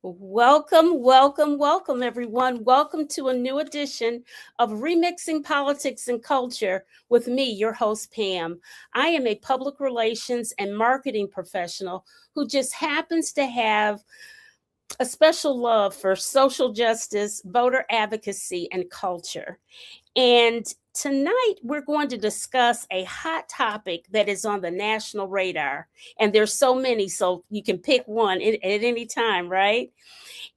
Welcome, welcome, welcome, everyone. Welcome to a new edition of Remixing Politics and Culture with me, your host, Pam. I am a public relations and marketing professional who just happens to have a special love for social justice, voter advocacy, and culture. And tonight we're going to discuss a hot topic that is on the national radar. And there's so many, so you can pick one at any time, right?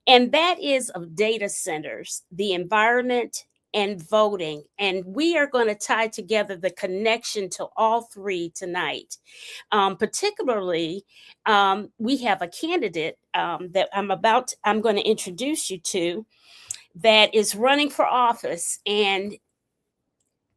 And that is of data centers, the environment, and voting. And we are going to tie together the connection to all three tonight. Particularly, we have a candidate that I'm going to introduce you to that is running for office. And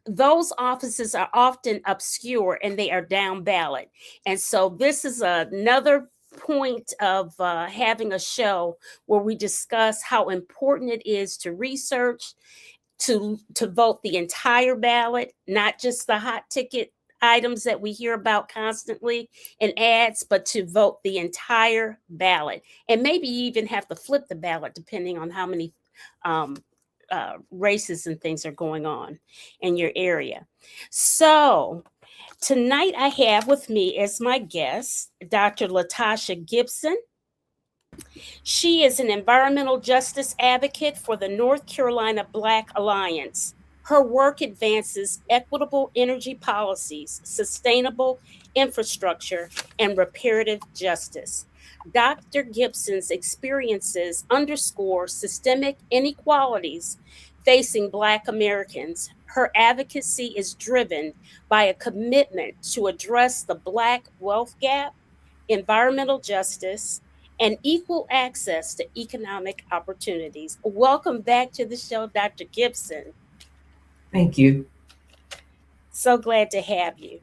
those offices are often obscure and they are down ballot. And so this is another point of having a show where we discuss how important it is to research, to vote the entire ballot, not just the hot ticket items that we hear about constantly in ads, but to vote the entire ballot. And maybe you even have to flip the ballot depending on how many races and things are going on in your area. So tonight I have with me as my guest Dr. LaTosha Gibson. She is an environmental justice advocate for the North Carolina Black Alliance. Her work advances equitable energy policies, sustainable infrastructure, and reparative justice. Dr. Gibson's experiences underscore systemic inequalities facing Black Americans. Her advocacy is driven by a commitment to address the Black wealth gap, environmental justice, and equal access to economic opportunities. Welcome back to the show, Dr. Gibson. Thank you. So glad to have you.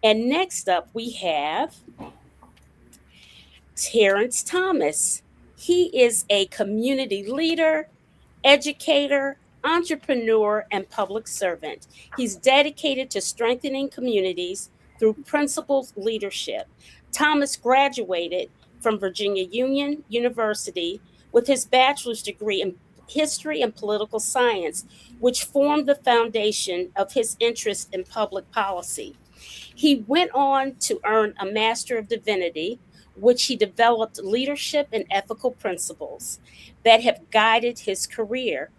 And next up, we have Terence Thomas. He is a community leader, educator, entrepreneur, and public servant. He's dedicated to strengthening communities through principled leadership. Thomas graduated from Virginia Union University with his bachelor's degree in history and political science, which formed the foundation of his interest in public policy. He went on to earn a Master of Divinity, which he developed leadership and ethical principles that have guided his career.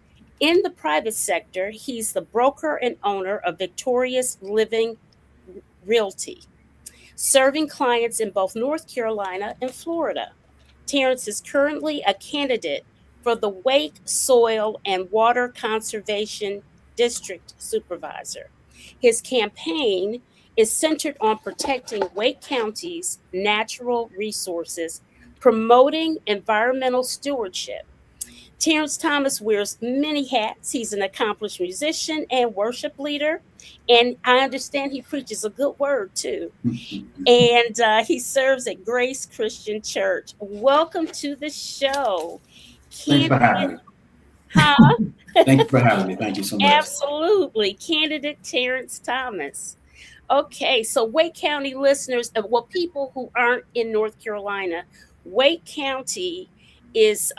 In the private sector, he's the broker and owner of Victorious Living Realty, serving clients in both North Carolina and Florida. Terence is currently a candidate for the Wake Soil and Water Conservation District Supervisor. His campaign is centered on protecting Wake County's natural resources, promoting environmental stewardship. Terence Thomas wears many hats. He's an accomplished musician and worship leader. And I understand he preaches a good word too. And he serves at Grace Christian Church. Welcome to the show. Thanks for having me. Huh? Thank you for having me. Thank you so much. Absolutely. Candidate Terence Thomas. Okay, so Wake County listeners, well, people who aren't in North Carolina, Wake County is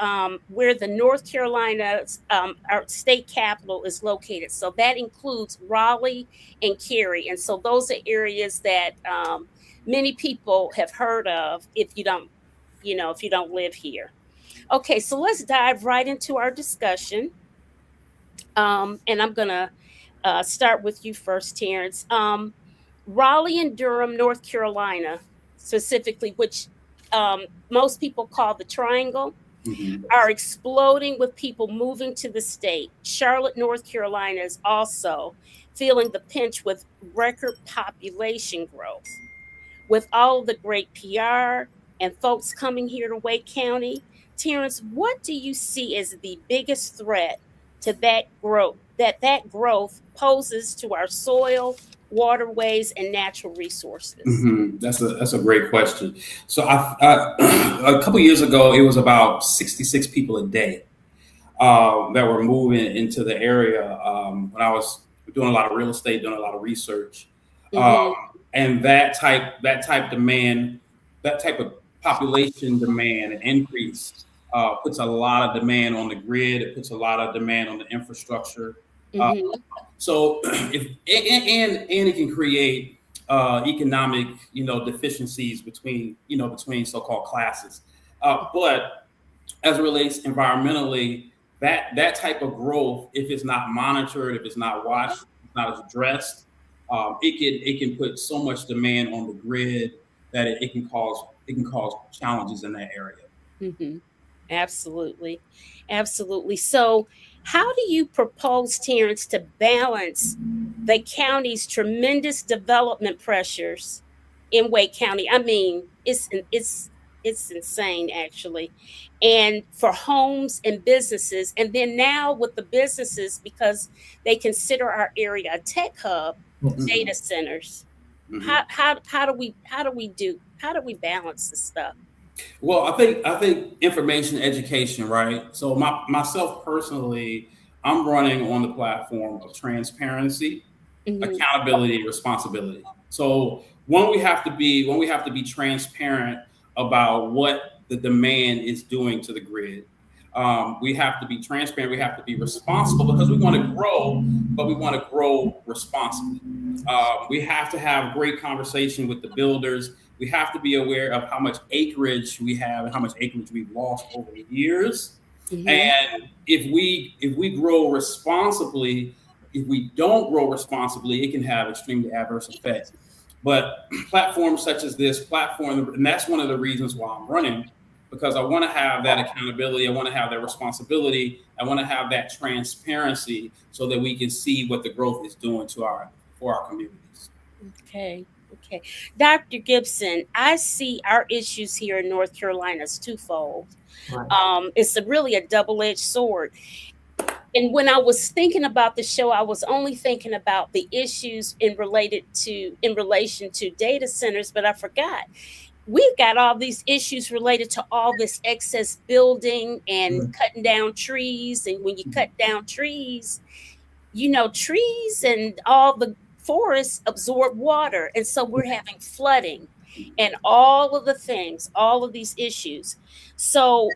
where the North Carolina our state capital is located. So that includes Raleigh and Cary. And so those are areas that many people have heard of if you don't live here. Okay, so let's dive right into our discussion. And I'm going to start with you first, Terence. Raleigh and Durham, North Carolina, specifically, which most people call the Triangle, are exploding with people moving to the state. Charlotte, North Carolina is also feeling the pinch with record population growth. With all the great PR and folks coming here to Wake County, Terence, what do you see as the biggest threat to that growth poses to our soil, waterways, and natural resources? That's a great question. So a couple years ago, it was about 66 people a day that were moving into the area when I was doing a lot of real estate, doing a lot of research, and that type demand, that type of population demand and increase puts a lot of demand on the grid. It puts a lot of demand on the infrastructure. Uh, Mm-hmm. so if and it can create economic, deficiencies between, between so-called classes. But as it relates environmentally, that type of growth, if it's not monitored, if it's not watched, if it's not addressed, it can put so much demand on the grid that it can cause challenges in that area. Mm-hmm. Absolutely. Absolutely. So, how do you propose, Terrence, to balance the county's tremendous development pressures in Wake County? I mean, it's insane actually. And for homes and businesses, and then now with the businesses because they consider our area a tech hub, Yes. data Hmm. centers. Hmm. How do we balance this stuff? Well, I think information education, right? So myself personally, I'm running on the platform of transparency, Mhm. accountability, and responsibility. So when we have to be transparent about what the demand is doing to the grid. We have to be transparent. We have to be responsible because we want to grow, but we want to grow responsibly. We have to have great conversation with the builders. We have to be aware of how much acreage we have and how much acreage we've lost over the years. Mhm. And if we grow responsibly, if we don't grow responsibly, it can have extremely adverse effects. But platforms such as this platform, and that's one of the reasons why I'm running, because I want to have that accountability, I want to have that responsibility, I want to have that transparency, so that we can see what the growth is doing to our for our communities. Okay. Okay. Dr. Gibson, I see our issues here in North Carolina as twofold. Right. It's really a double-edged sword. And when I was thinking about the show, I was only thinking about the issues in relation to data centers, but I forgot we've got all these issues related to all this excess building and Right. cutting down trees. And when you cut down trees, trees and all the forests absorb water. And so we're having flooding and all of the things, all of these issues. So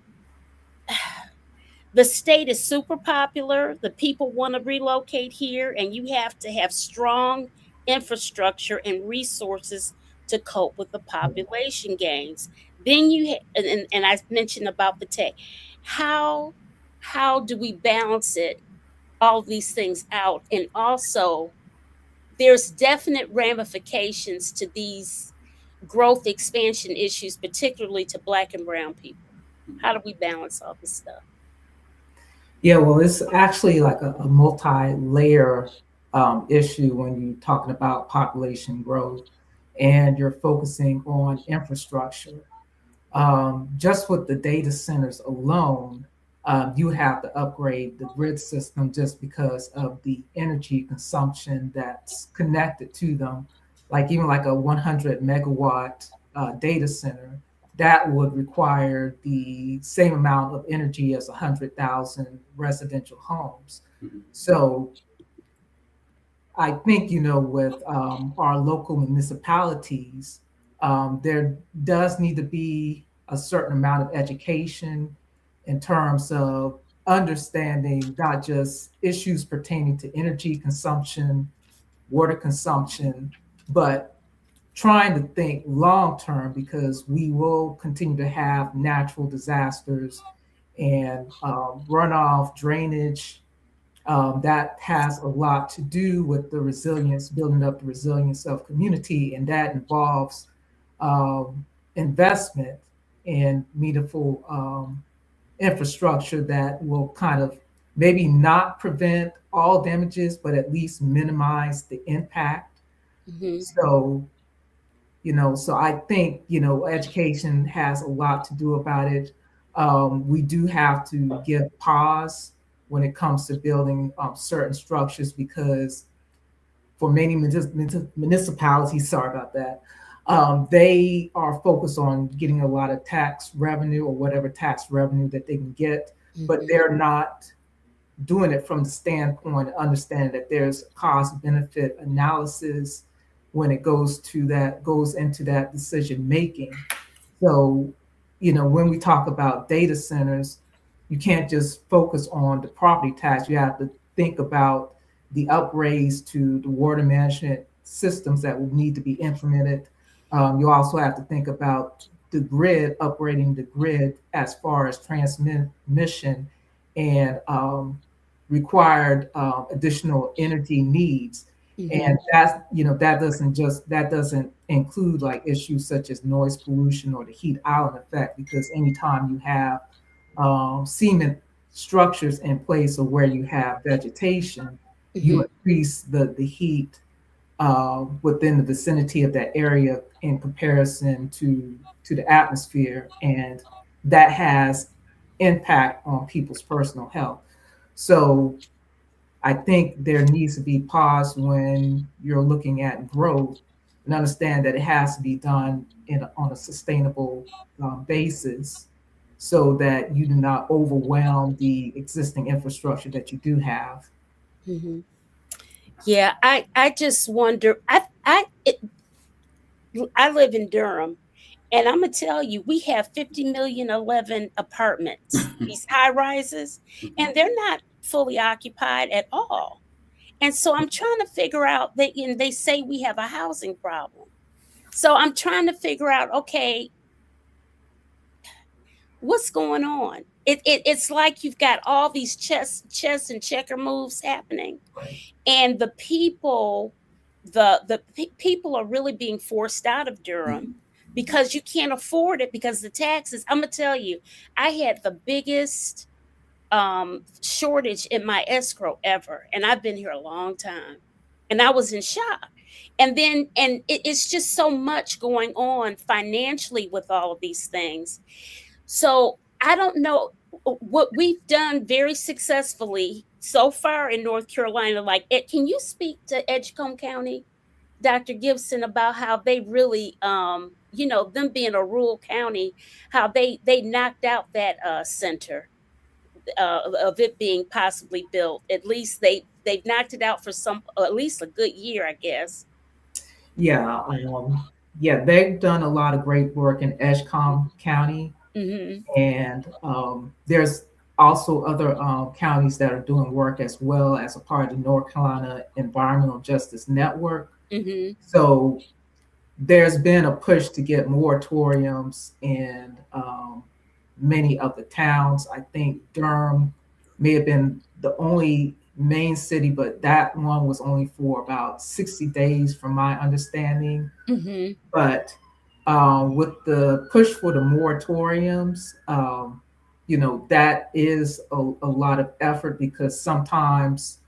the state is super popular. The people want to relocate here, and you have to have strong infrastructure and resources to cope with the population gains. Then and I mentioned about the tech. How how do we balance it? All these things out, and also there's definite ramifications to these growth expansion issues, particularly to Black and Brown people. How do we balance all this stuff? Yeah, well, it's actually like a multi-layer issue when you're talking about population growth and you're focusing on infrastructure. Just with the data centers alone, you have to upgrade the grid system just because of the energy consumption that's connected to them. Like even like a 100 megawatt data center, that would require the same amount of energy as 100,000 residential homes. Mhm. So I think, with our local municipalities, there does need to be a certain amount of education in terms of understanding not just issues pertaining to energy consumption, water consumption, but trying to think long term because we will continue to have natural disasters and runoff, drainage, that has a lot to do with the resilience, building up the resilience of community, and that involves investment in meaningful infrastructure that will kind of maybe not prevent all damages, but at least minimize the impact. Hmm. So, so I think, education has a lot to do about it. We do have to give pause when it comes to building certain structures because for many municipalities, sorry about that, they are focused on getting a lot of tax revenue or whatever tax revenue that they can get, but Hmm. they're not doing it from the standpoint of understanding that there's cost benefit analysis when it goes into that decision making. So when we talk about data centers, you can't just focus on the property tax. You have to think about the upgrades to the water management systems that will need to be implemented. You also have to think about the grid, upgrading the grid as far as transmission and required additional energy needs. Mm-hmm. And that doesn't include like issues such as noise pollution or the heat island effect, because anytime you have cement structures in place or where you have vegetation, you Mm-hmm. increase the heat within the vicinity of that area in comparison to the atmosphere, and that has impact on people's personal health. So I think there needs to be pause when you're looking at growth and understand that it has to be done on a sustainable basis so that you do not overwhelm the existing infrastructure that you do have. Mm-hmm. Yeah, I just wonder. I live in Durham, and I'm gonna tell you, we have 50,011,011 apartments, these high rises, and they're not fully occupied at all. And so I'm trying to figure out that, they say we have a housing problem. So I'm trying to figure out, okay, what's going on? It's like you've got all these chess and checker moves happening, Right. and the people, people are really being forced out of Durham because you can't afford it because the taxes. I'm gonna tell you, I had the biggest shortage in my escrow ever, and I've been here a long time, and I was in shock. It's just so much going on financially with all of these things. So I don't know what we've done very successfully so far in North Carolina. Like, can you speak to Edgecombe County, Dr. Gibson, about how they really, them being a rural county, how they knocked out that center of it being possibly built. At least they've knocked it out for some, at least a good year, I guess. Yeah, yeah, they've done a lot of great work in Edgecombe County, Mm-hmm. and there's also other counties that are doing work as well as a part of the North Carolina Environmental Justice Network. Mm-hmm. So there's been a push to get moratoriums in many of the towns. I think Durham may have been the only main city, but that one was only for about 60 days, from my understanding. Mm-hmm. But with the push for the moratoriums, that is a lot of effort, because sometimes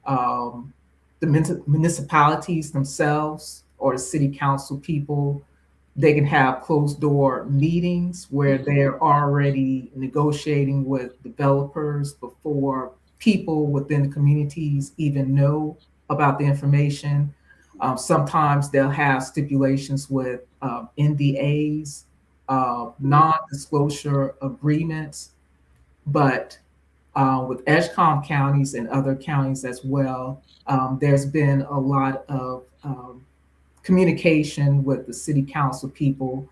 um, the municipalities themselves or the city council people, they can have closed door meetings where Mm-hmm. they're already negotiating with developers before people within the communities even know about the information. Sometimes they'll have stipulations with NDAs, non-disclosure agreements, but with Edgecombe counties and other counties as well, there's been a lot of communication with the city council people,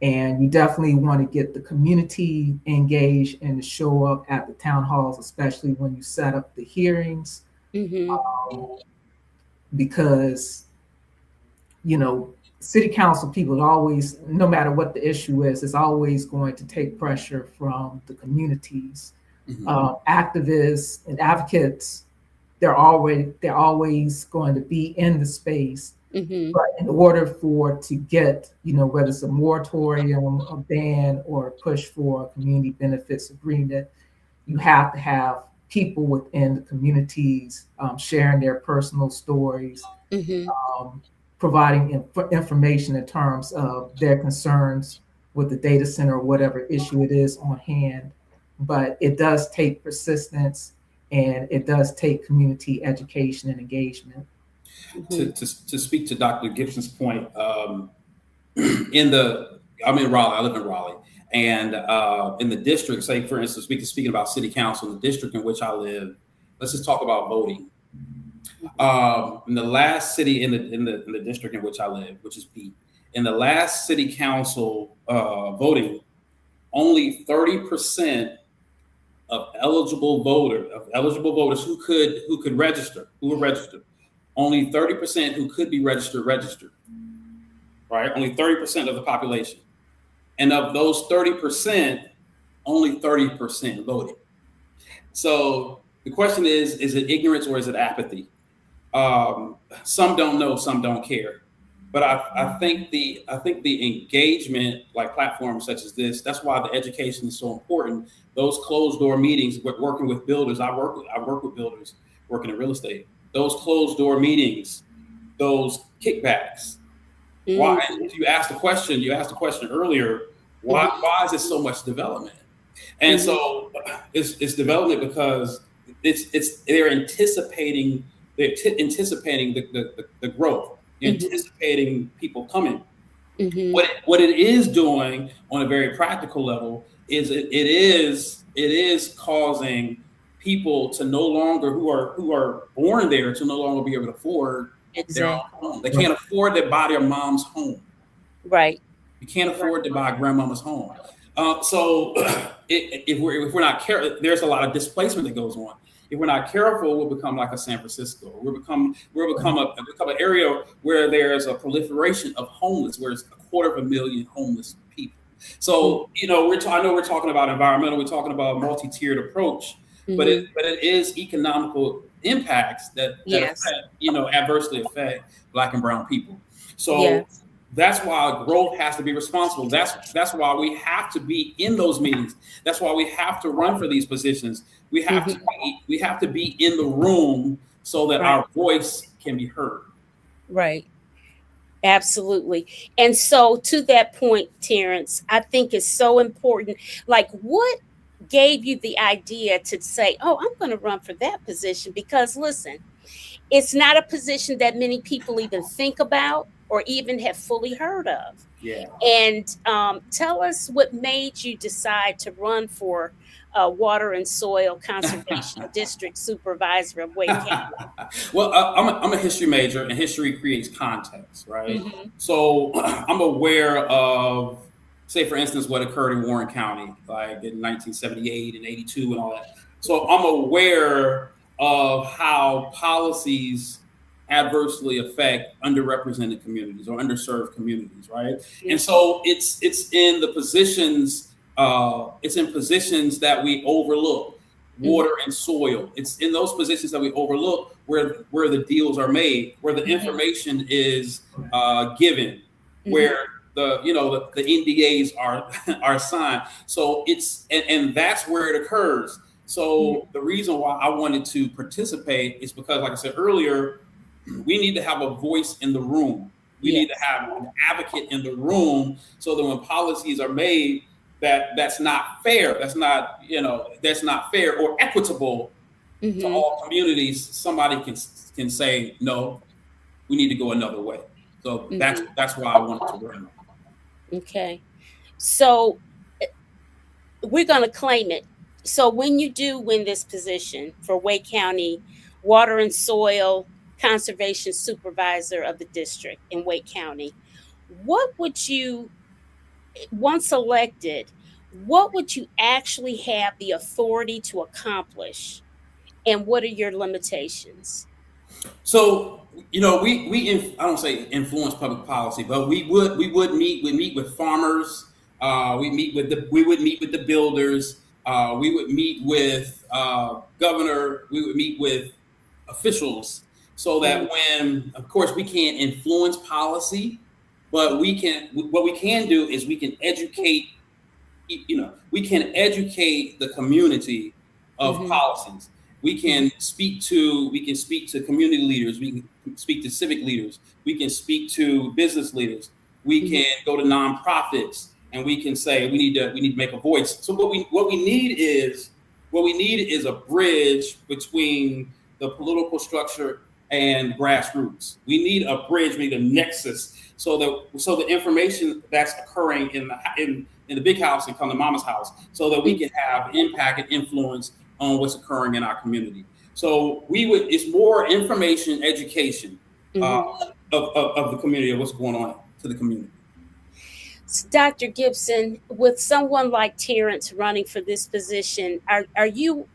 and you definitely want to get the community engaged and to show up at the town halls, especially when you set up the hearings, Mm-hmm. um, because you know city council people always, no matter what the issue is always going to take pressure from the communities. Mhm. Activists and advocates, they're always going to be in the space. Mm-hmm. But in order for to get, whether it's a moratorium, a ban, or a push for a community benefits agreement, you have to have people within the communities sharing their personal stories, Mm-hmm. um, providing information in terms of their concerns with the data center or whatever issue it is on hand. But it does take persistence, and it does take community education and engagement. Mm-hmm. To speak to Dr. Gibson's point, in the I'm in Raleigh. I live in Raleigh, and in the district, say for instance, speaking about city council, in the district in which I live, let's just talk about voting. In the last city in the district in which I live, which is Pete, in the last city council voting, only 30% of eligible voters who could register, who were registered. Only 30% who could be registered, right? Only 30% of the population. And of those 30%, only 30% voted. So the question is it ignorance or is it apathy? Some don't know, some don't care. But I think the engagement, like platforms such as this, that's why the education is so important. Those closed door meetings, working with builders, I work with builders working in real estate. Those closed door meetings, those kickbacks. Why? If you asked the question, earlier. Why is there so much development? And so it's development because they're anticipating the growth, anticipating people coming. What it is doing on a very practical level is it is causing people to no longer who are born there to no longer be able to afford their own home. They can't afford to buy their mom's home. Right. You can't afford to buy grandmama's home. So if we're not careful, there's a lot of displacement that goes on. If we're not careful, we'll become like a San Francisco. We'll become an area where there's a proliferation of homeless, where it's 250,000 homeless people. So I know we're talking about environmental. We're talking about a multi-tiered approach, but it is economical impacts that adversely affect Black and brown people. So. That's why growth has to be responsible. That's why we have to be in those meetings. That's why we have to run for these positions. We have to be in the room so that our voice can be heard. Right. Absolutely. And so to that point, Terence, I think it's so important. Like, what gave you the idea to say, "Oh, I'm going to run for that position"? Because listen, it's not a position that many people even think about or even have fully heard of. Yeah. And tell us what made you decide to run for Water and Soil Conservation District Supervisor of Wake County. Well, I'm a history major, and history creates context, right? So I'm aware of, say, for instance, what occurred in Warren County, like in 1978 and 82 and all that. So I'm aware of how policies adversely affect underrepresented communities or underserved communities, right? And so it's in the positions that we overlook. Water and soil. It's in those positions that we overlook where the deals are made, where the information is given, where the NDAs are signed. So and that's where it occurs. So the reason why I wanted to participate is because, like I said earlier, we need to have a voice in the room. We need to have an advocate in the room so that when policies are made, that's not fair. That's not fair or equitable to all communities. Somebody can say, no, we need to go another way. So that's why I wanted to run. Okay. So we're going to claim it. So when you do win this position for Wake County Water and Soil Conservation Supervisor of the district in Wake County, what would you, once elected, what would you actually have the authority to accomplish, and what are your limitations? So we I don't say influence public policy, but we would meet with farmers. We would meet with the builders. We would meet with governor. We would meet with officials, so that when, of course, we can't influence policy, but what we can do is we can educate. We can educate the community of policies. We can speak to community leaders. We can speak to civic leaders. We can speak to business leaders. We can go to nonprofits, and we can say we need to make a voice. So what we need is a bridge between the political structure and grassroots. We need a bridge. We need a nexus so the information that's occurring in the big house can come to mama's house, so that we can have impact and influence on what's occurring in our community. So it's more information, education of the community, of what's going on to the community. Dr. Gibson, with someone like Terrence running for this position, are you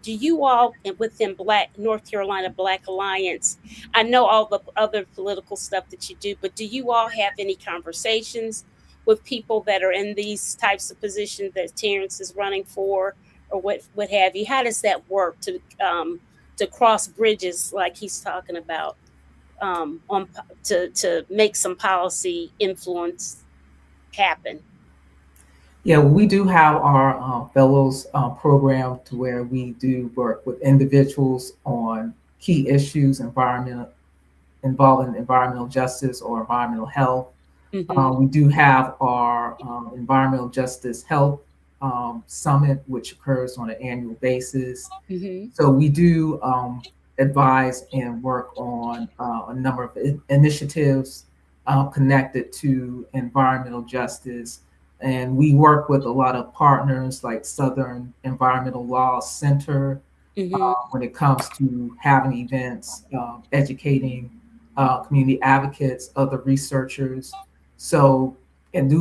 do you all within Black North Carolina Black Alliance? I know all the other political stuff that you do, but do you all have any conversations with people that are in these types of positions that Terrence is running for, or what have you? How does that work to cross bridges like he's talking about on to make some policy influence happen? Yeah, we do have our fellows program to where we do work with individuals on key issues, environmental involving environmental justice or environmental health. Mm-hmm. We do have our environmental justice health summit, which occurs on an annual basis. Mm-hmm. So we do advise and work on a number of initiatives connected to environmental justice. And we work with a lot of partners like Southern Environmental Law Center Mm-hmm. when it comes to having events, educating community advocates, other researchers. So, and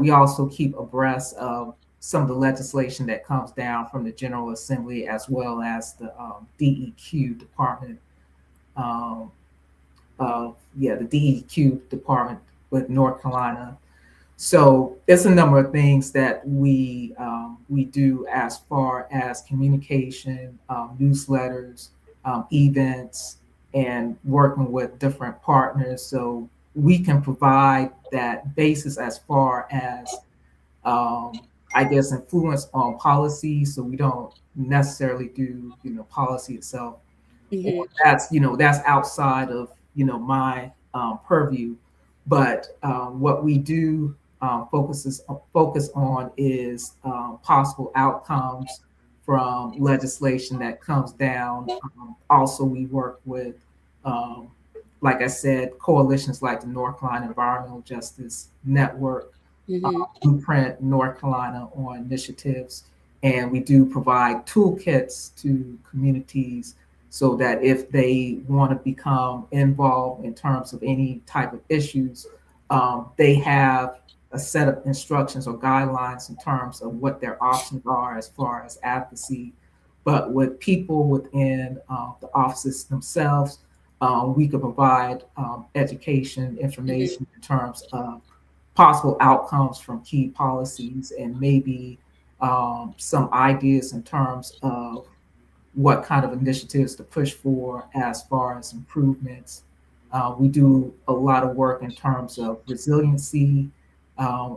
we also keep abreast of some of the legislation that comes down from the General Assembly as well as the DEQ Department um, the DEQ Department with North Carolina. So it's a number of things that we do as far as communication, newsletters, events, and working with different partners. So we can provide that basis as far as um, I guess influence on policy. So we don't necessarily do policy itself, or Mm-hmm. that's outside of my purview. But what we do focus on is possible outcomes from legislation that comes down. Also, we work with, um, like I said, coalitions like the North Carolina Environmental Justice Network, Mm-hmm. Blueprint North Carolina on initiatives, and we do provide toolkits to communities so that if they want to become involved in terms of any type of issues, they have a set of instructions or guidelines in terms of what their options are as far as advocacy. But with people within the offices themselves, we could provide education, Mm-hmm. information in terms of possible outcomes from key policies and maybe some ideas in terms of what kind of initiatives to push for as far as improvements. We do a lot of work in terms of resiliency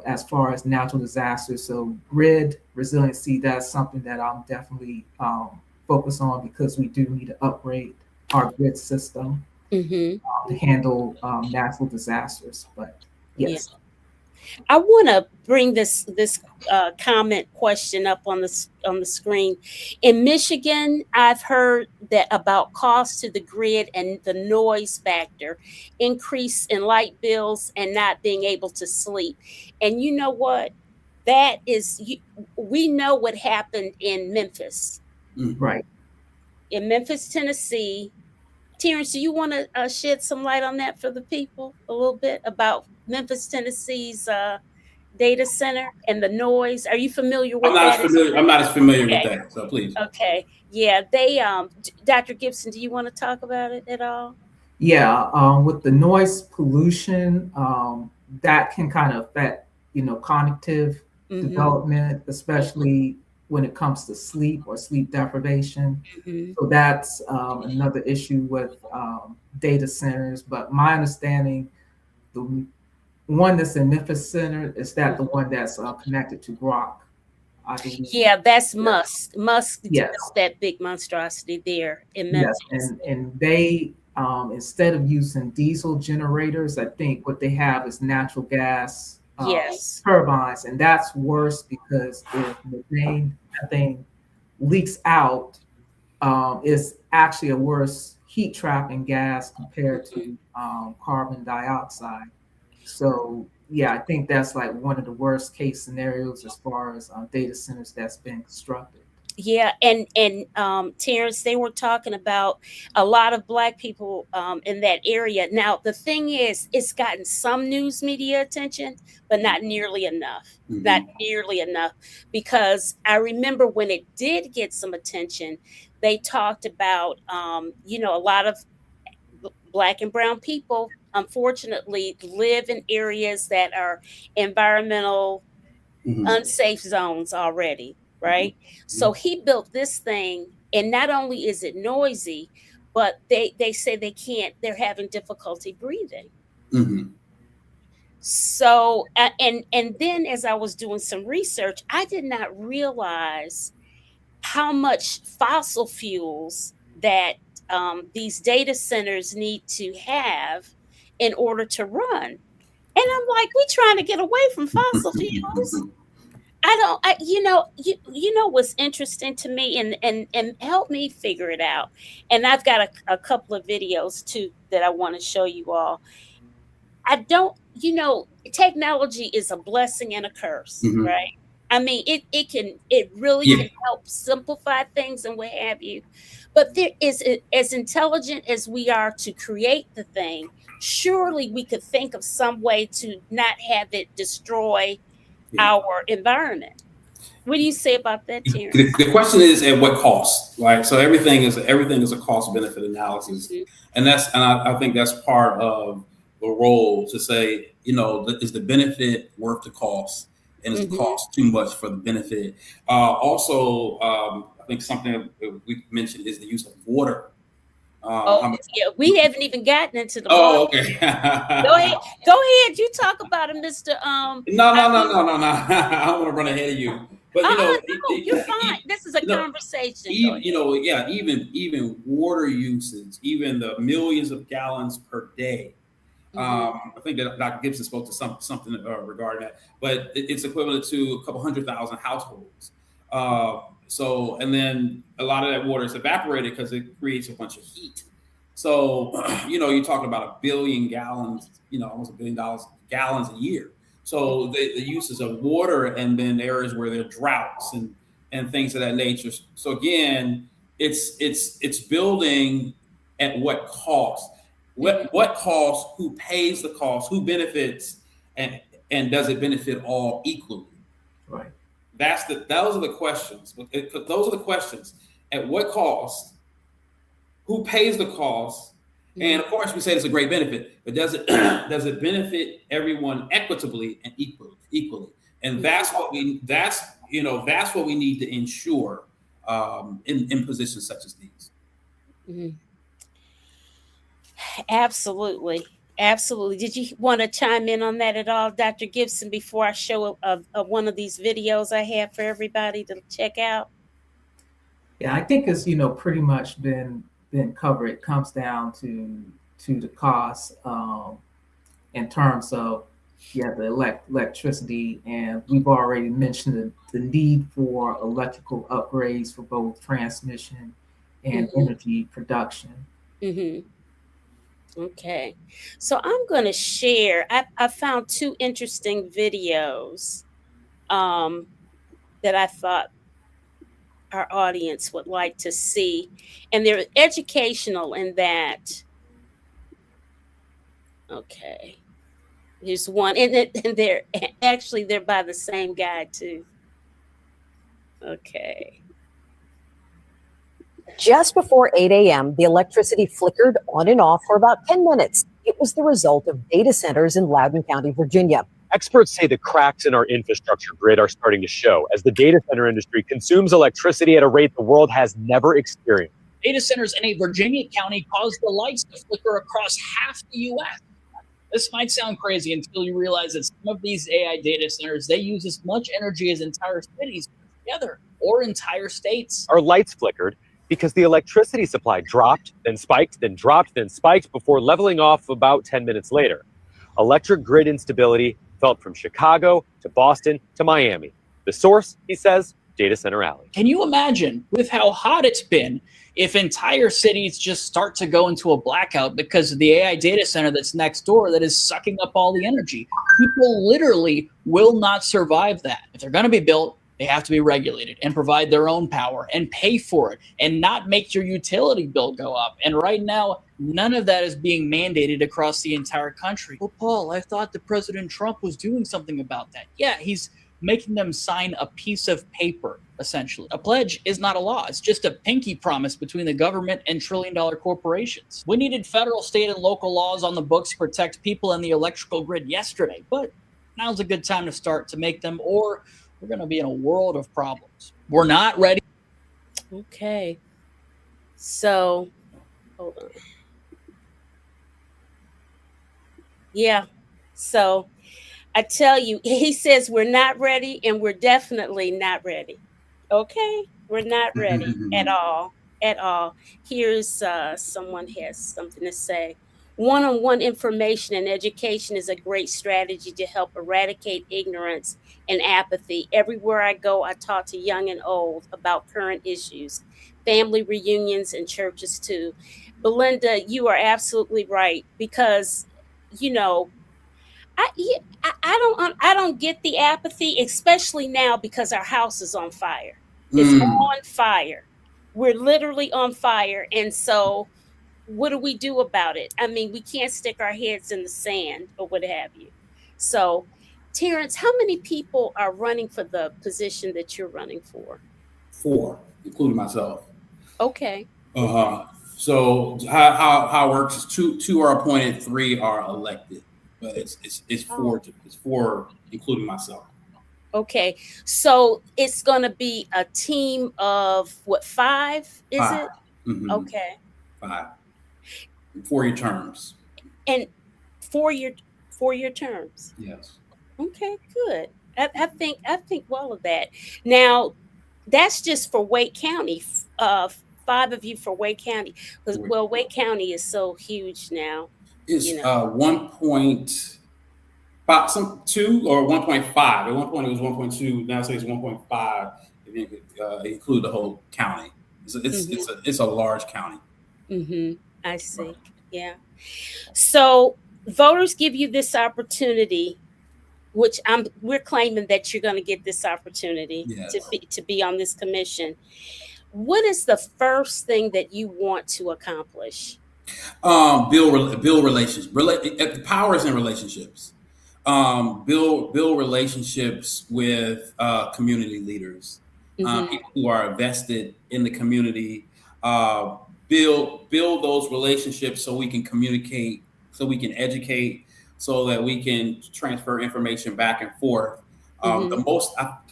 as far as natural disasters. So grid resiliency, that's something that I'm definitely focused on because we do need to upgrade our grid system Mm-hmm. to handle natural disasters. But Yeah. yes, I want to bring this comment question up on on the screen. In Michigan, I've heard that about cost to the grid and the noise factor, increase in light bills, and not being able to sleep. And you know what? That is, we know what happened in Memphis. Mm-hmm. right. In Memphis, Tennessee, Terrence, do you want to shed some light on that for the people a little bit about Memphis, Tennessee's data center and the noise? Are you familiar I'm with not as that? familiar. I'm not as familiar with Okay, that. So please. okay, yeah. They, Dr. Gibson, do you want to talk about it at all? Yeah, with the noise pollution, that can kind of affect, cognitive Mm-hmm. development, especially when it comes to sleep or sleep deprivation. Mm-hmm. So that's another issue with data centers. But my understanding, the one that's in Memphis Center is that the one that's connected to Grok, I believe. Yeah, that's Yeah. Musk. Musk does Yes. that big monstrosity there in Yes, Memphis. and they instead of using diesel generators, I think what they have is natural gas Yes. turbines, and that's worse because if methane leaks out, it's actually a worse heat trapping gas compared Mm-hmm. to carbon dioxide. So yeah, I think that's like one of the worst case scenarios as far as data centers that's been constructed. Yeah, and Terrence, they were talking about a lot of Black people in that area. Now, the thing is, it's gotten some news media attention, but not nearly enough. Not Mm-hmm. nearly enough, because I remember when it did get some attention, they talked about, a lot of Black and brown people, unfortunately, live in areas that are environmental Mm-hmm. unsafe zones already, right? Mm-hmm. So he built this thing, and not only is it noisy, but they say they can't. They're having difficulty breathing. Mm-hmm. So and then as I was doing some research, I did not realize how much fossil fuels that these data centers need to have in order to run. And I'm like, we're trying to get away from fossil fuels. I don't I you know what's interesting to me, and help me figure it out. And I've got a couple of videos too that I want to show you all. I don't technology is a blessing and a curse, Mm-hmm. right? I mean, it really Yeah. can help simplify things and what have you. But there is as intelligent as we are to create the thing, surely we could think of some way to not have it destroy Yeah. our environment. What do you say about that, The, Terrence? the question is at what cost, right? So everything is a cost benefit analysis, Mhm, and I think that's part of the role to say, is the benefit worth the cost, and is the mhm. cost too much for the benefit? Also, I think something that we mentioned is the use of water. Oh, How much? yeah, we haven't even gotten into the water. Oh, okay. Go ahead. Go ahead. You talk about it, Mr. No, I no, no, mean, no, no, no. I don't want to run ahead of you, but no, you're fine. This is a you know, conversation. Go even ahead. yeah, even water usage, even the millions of gallons per day. Mhm, I think that Dr. Gibson spoke to something regarding that, but it's equivalent to a couple 100,000 households. So, and then a lot of that water is evaporated because it creates a bunch of heat. So, you're talking about a billion gallons, almost $1 billion gallons a year. So the uses of water, and then areas where there are droughts and things of that nature. So again, it's building at what cost? mhm, What cost? Who pays the cost? Who benefits? And does it benefit all equally? Right. Those are the questions. Those are the questions. At what cost? Who pays the cost? And mhm, of course, we say it's a great benefit, but does it does it benefit everyone equitably and equally? And mhm, that's what we need to ensure in positions such as these. mhm. Absolutely. Absolutely. Did you want to chime in on that at all, Dr. Gibson, before I show one of these videos I have for everybody to check out? Yeah, I think it's pretty much been covered. It comes down to the cost in terms of the electricity, and we've already mentioned the need for electrical upgrades for both transmission and Hmm. energy production. Hmm. Okay. So I'm going to share. I found two interesting videos um, that I thought our audience would like to see. And they're educational in that. Okay. Here's one. And they're actually they're by the same guy too. Okay. Just before 8 a.m., the electricity flickered on and off for about 10 minutes. It was the result of data centers in Loudoun County, Virginia. Experts say the cracks in our infrastructure grid are starting to show as the data center industry consumes electricity at a rate the world has never experienced. Data centers in a Virginia county caused the lights to flicker across half the U.S. This might sound crazy until you realize that some of these AI data centers, they use as much energy as entire cities put together, or entire states. Our lights flickered because the electricity supply dropped, then spiked, then dropped, then spiked before leveling off about 10 minutes later. Electric grid instability felt from Chicago to Boston to Miami. The source, he says, Data Center Alley. Can you imagine, with how hot it's been, if entire cities just start to go into a blackout because of the AI data center that's next door that is sucking up all the energy? People literally will not survive that. If they're going to be built, They have to be regulated and provide their own power and pay for it and not make your utility bill go up. And right now, none of that is being mandated across the entire country. Well, Paul, I thought that President Trump was doing something about that. Yeah, he's making them sign a piece of paper, essentially. A pledge is not a law. It's just a pinky promise between the government and trillion-dollar corporations. We needed federal, state, and local laws on the books to protect people and the electrical grid yesterday, but now's a good time to start to make them, or we're going to be in a world of problems. We're not ready. Okay. So, hold on. Yeah. So, I tell you, he says we're not ready, and we're definitely not ready. Okay? We're not ready at all. At all. Here's someone has something to say. One-on-one information and education is a great strategy to help eradicate ignorance and apathy. Everywhere I go, I talk to young and old about current issues, family reunions, and churches too. Belinda, you are absolutely right, because you know I don't get the apathy, especially now because our house is on fire. It's on fire. We're literally on fire, and so what do we do about it? I mean, we can't stick our heads in the sand or what have you. So, Terrence, how many people are running for the position that you're running for? 4, including myself. Okay. So how it works is two are appointed, 3 are elected, but it's 4 including myself. Okay, so it's going to be a team of what, 5? Is 5. it? Mm-hmm. Okay. 5. 4-year terms. And 4-year terms. Yes. Okay, good. I think well of that. Now, that's just for Wake County. 5 of you for Wake County, because Wake County is so huge now. It's 1.5, 2 or 1.5. At one point it was 1.2. Now it's 1.5. If you include the whole county, it's a large county. Mm-hmm. I see. Yeah. So voters give you this opportunity, which we're claiming that you're going to get this opportunity to be on this commission. What is the first thing that you want to accomplish? Build relations. The power is in relationships. Build relationships with community leaders, people who are vested in the community. Build those relationships so we can communicate, so we can educate, so that we can transfer information back and forth.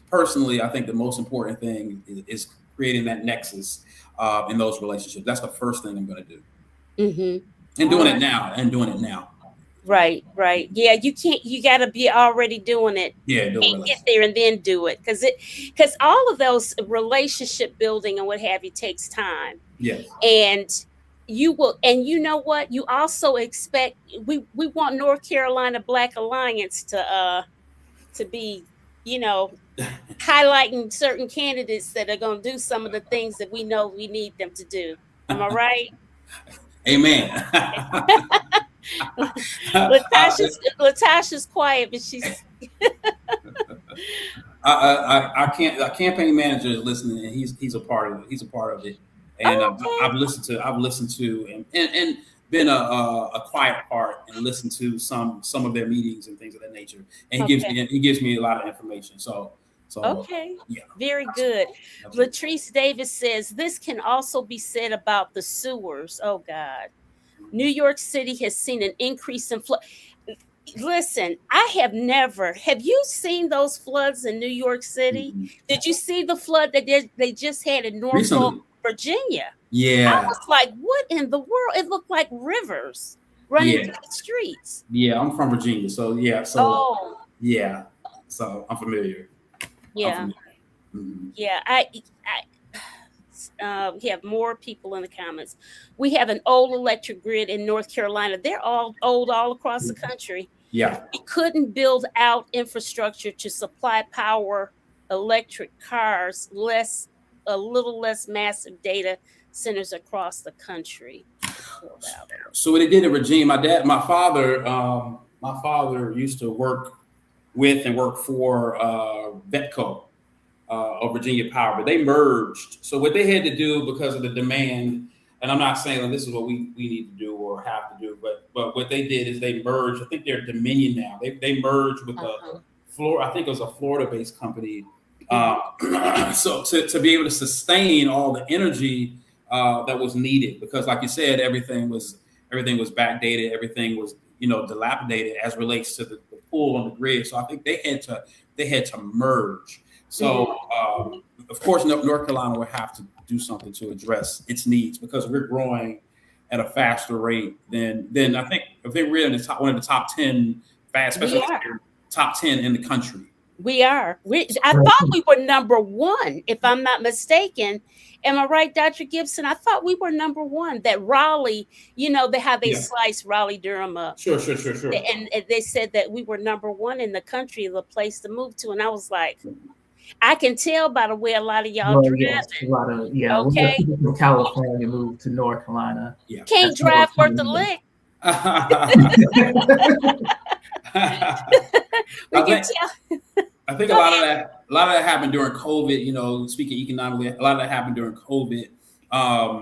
Personally, I think the most important thing is creating that nexus in those relationships. That's the first thing I'm going to do. And doing it now. Right. Yeah, you got to be already doing it. Yeah, get there and then do it, because all of those relationship building and what have you takes time. Yes. And you will, and you know what? You also expect we want North Carolina Black Alliance to be, highlighting certain candidates that are going to do some of the things that we know we need them to do. Am I right? Amen. Latasha's quiet, but she's. Our campaign manager is listening, and he's a part of it. He's a part of it, and I've listened to and been a quiet part and listened to some of their meetings and things of that nature. And he gives me a lot of information. So okay, yeah, very good. Latrice Davis says this can also be said about the sewers. Oh God. New York City has seen an increase in flood. Listen, have you seen those floods in New York City? Did you see the flood that they just had in Norfolk, Virginia? Yeah. I was like, what in the world? It looked like rivers running through the streets. Yeah, I'm from Virginia. So yeah. Yeah. So I'm familiar. Yeah. Yeah. We have more people in the comments. We have an old electric grid in North Carolina. They're all old all across the country. Yeah. We couldn't build out infrastructure to supply power, electric cars, a little less massive data centers across the country. So what they did in Virginia, my father used to work with and work for Vetco. of Virginia Power, but they merged. So what they had to do because of the demand, and I'm not saying that this is what we need to do or have to do, but what they did is they merged. I think they're Dominion now. They merged with a Florida. I think it was a Florida-based company. So to be able to sustain all the energy that was needed, because like you said, everything was backdated, everything was dilapidated as relates to the pull on the grid. So I think they had to merge. So of course, North Carolina would have to do something to address its needs, because we're growing at a faster rate than I think if they were in the one of the top 10 fast, especially top 10 in the country. We are. I thought we were number one, if I'm not mistaken. Am I right, Dr. Gibson? I thought we were number one. That Raleigh, how they slice Raleigh Durham up. Sure. And they said that we were number one in the country, the place to move to. And I was like, I can tell by the way a lot of y'all driving. A lot of people from California moved to North Carolina. Yeah. Can't drive worth a lick. I think a lot of that happened during COVID. Speaking economically, a lot of that happened during COVID.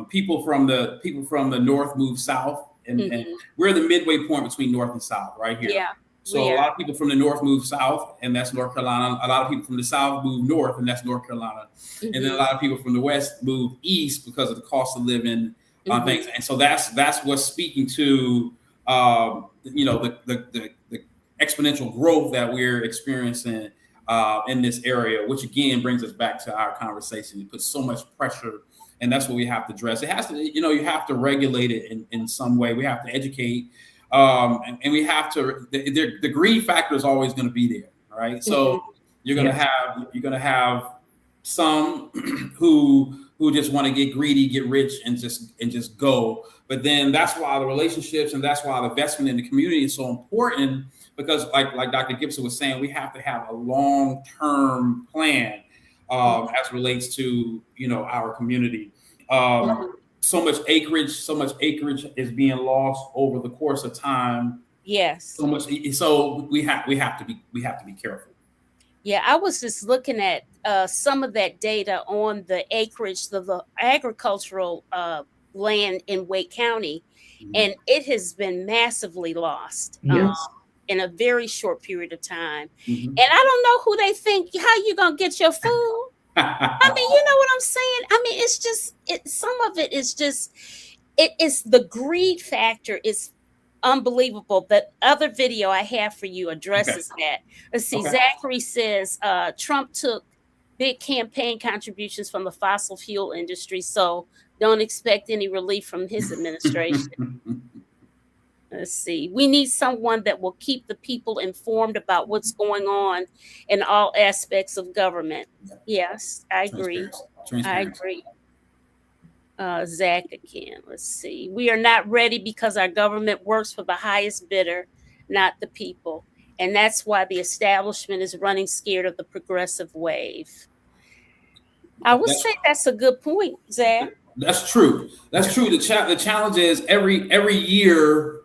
People from the north moved south, and we're the midway point between north and south, right here. Yeah. So a lot of people from the north moved south, and that's North Carolina. A lot of people from the south moved north, and that's North Carolina. And then a lot of people from the west moved east because of the cost of living things. And so that's what's speaking to the exponential growth that we're experiencing in this area, which again brings us back to our conversation. It puts so much pressure, and that's what we have to address. It has to, you have to regulate it in some way. We have to educate, and we have to. The greed factor is always going to be there, right? So you're going to have some who just want to get greedy, get rich, and just go. But then that's why the relationships and that's why the investment in the community is so important. Because like Dr. Gibson was saying, we have to have a long-term plan as relates to our community. So much acreage is being lost over the course of time. Yes. So we have to be careful. Yeah, I was just looking at some of that data on the acreage, the agricultural land in Wake County, and it has been massively lost. Yes. In a very short period of time. And I don't know who they think, how you going to get your food? I mean, you know what I'm saying? I mean, it's just, some of it is just, it is the greed factor is unbelievable. The other video I have for you addresses that. Let's see, Zachary says, Trump took big campaign contributions from the fossil fuel industry, so don't expect any relief from his administration. Let's see. We need someone that will keep the people informed about what's going on in all aspects of government. Yes, I agree. I agree. Zach again. Let's see. We are not ready because our government works for the highest bidder, not the people. And that's why the establishment is running scared of the progressive wave. I would say that's a good point, Zach. That's true. The challenge is every year,